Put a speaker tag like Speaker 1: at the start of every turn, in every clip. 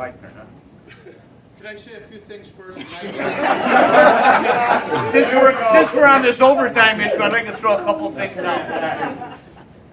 Speaker 1: my turn, huh?
Speaker 2: Could I say a few things first?
Speaker 1: Since we're on this overtime issue, I'd like to throw a couple things out.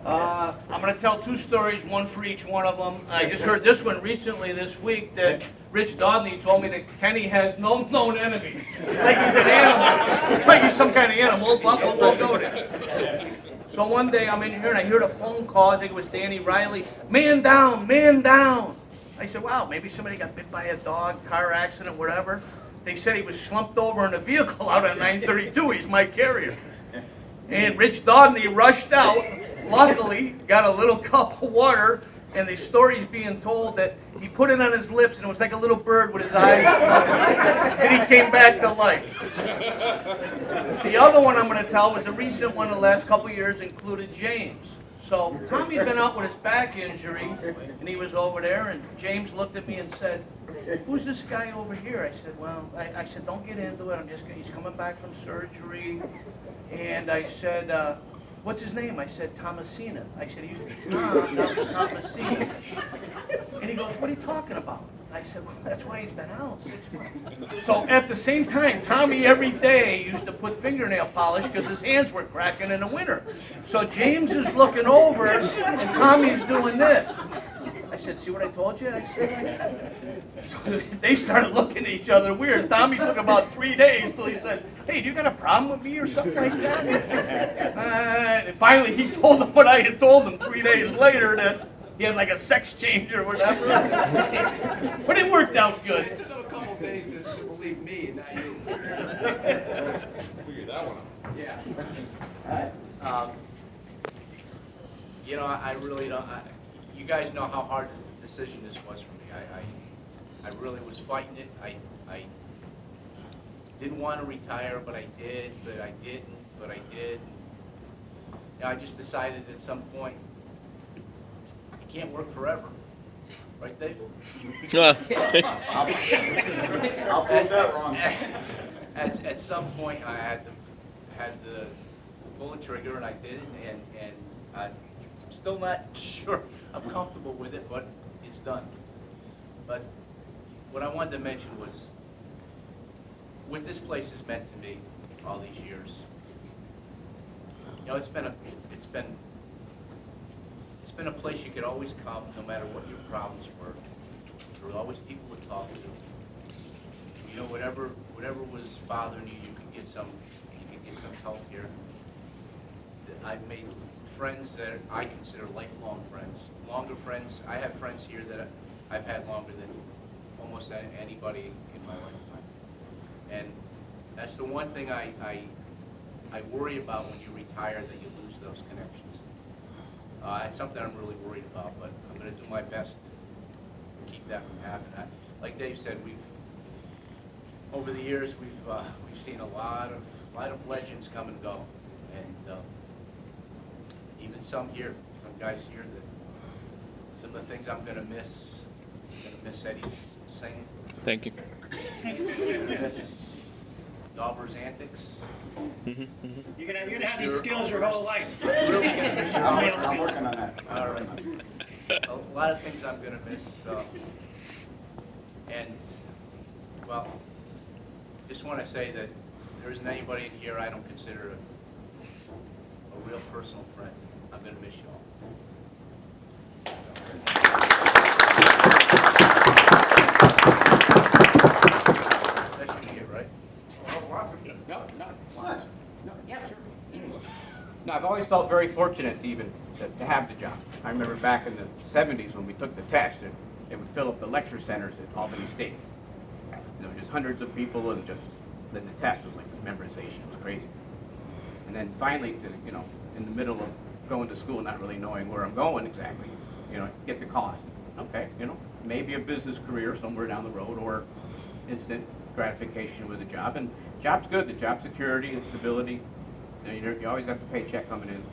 Speaker 1: I'm going to tell two stories, one for each one of them. I just heard this one recently this week that Rich Dodney told me that Kenny has no known enemies. Like he's an animal, like he's some kind of animal, but we'll go there. So one day I'm in here and I heard a phone call. I think it was Danny Riley. Man down, man down. I said, wow, maybe somebody got bit by a dog, car accident, whatever. They said he was slumped over in a vehicle out on 932. He's my carrier. And Rich Dodney rushed out, luckily, got a little cup of water, and the story's being told that he put it on his lips and it was like a little bird with his eyes floating. And he came back to life. The other one I'm going to tell was a recent one. The last couple of years included James. So Tommy had been out with his back injury, and he was over there, and James looked at me and said, who's this guy over here? I said, well, I said, don't get into it. He's coming back from surgery. And I said, what's his name? I said, Thomasina. I said, he used to be Tom, now he's Thomasina. And he goes, what are you talking about? I said, well, that's why he's been out 6 months. So at the same time, Tommy every day used to put fingernail polish because his hands were cracking in the winter. So James is looking over and Tommy's doing this. I said, see what I told you? I said, so they started looking at each other weird. Tommy took about 3 days till he said, hey, do you got a problem with me or something like that? And finally he told them what I had told him 3 days later, that he had like a sex change or whatever. But it worked out good.
Speaker 2: It took him a couple of days to believe me and not you.
Speaker 3: Figured that one out.
Speaker 2: Yeah.
Speaker 1: You know, I really don't. You guys know how hard the decision this was for me. I really was fighting it. I didn't want to retire, but I did. But I didn't. But I did. You know, I just decided at some point I can't work forever. Right, Dave?
Speaker 3: I'll prove that wrong.
Speaker 1: At some point, I had to pull the trigger, and I did, and I'm still not sure I'm comfortable with it, but it's done. But what I wanted to mention was what this place has meant to me all these years. You know, it's been a place you could always come, no matter what your problems were. There were always people to talk to. You know, whatever was bothering you, you could get some help here. I've made friends that I consider lifelong friends, longer friends. I have friends here that I've had longer than almost anybody in my lifetime. And that's the one thing I worry about when you retire, that you lose those connections. It's something I'm really worried about, but I'm going to do my best to keep that from happening. Like Dave said, over the years we've seen a lot of legends come and go, and even some guys here that some of the things I'm going to miss. I'm going to miss Eddie singing.
Speaker 3: Thank you.
Speaker 1: I'm going to miss Dauber's antics.
Speaker 4: You're gonna have these skills your whole life.
Speaker 3: I'm working on that.
Speaker 1: All right. A lot of things I'm going to miss. And, well, just want to say that there isn't anybody in here I don't consider a real personal friend. I'm going to miss you all. That should be it, right?
Speaker 5: No. What? No, yeah, sure. No, I've always felt very fortunate to have the job. I remember back in the 70s when we took the test, and it would fill up the lecture centers at Albany State. There were just hundreds of people, and then the test was like memorization. It was crazy. And then finally, in the middle of going to school, not really knowing where I'm going exactly, get the call. I said, okay, maybe a business career somewhere down the road, or instant gratification with a job. And job's good. The job security and stability. You always got the paycheck coming in.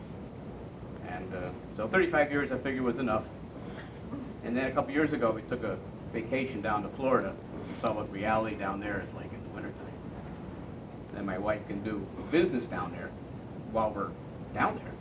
Speaker 5: And so 35 years I figured was enough. And then a couple years ago we took a vacation down to Florida. We saw what reality down there is like in the wintertime. Then my wife can do business down there while we're down there.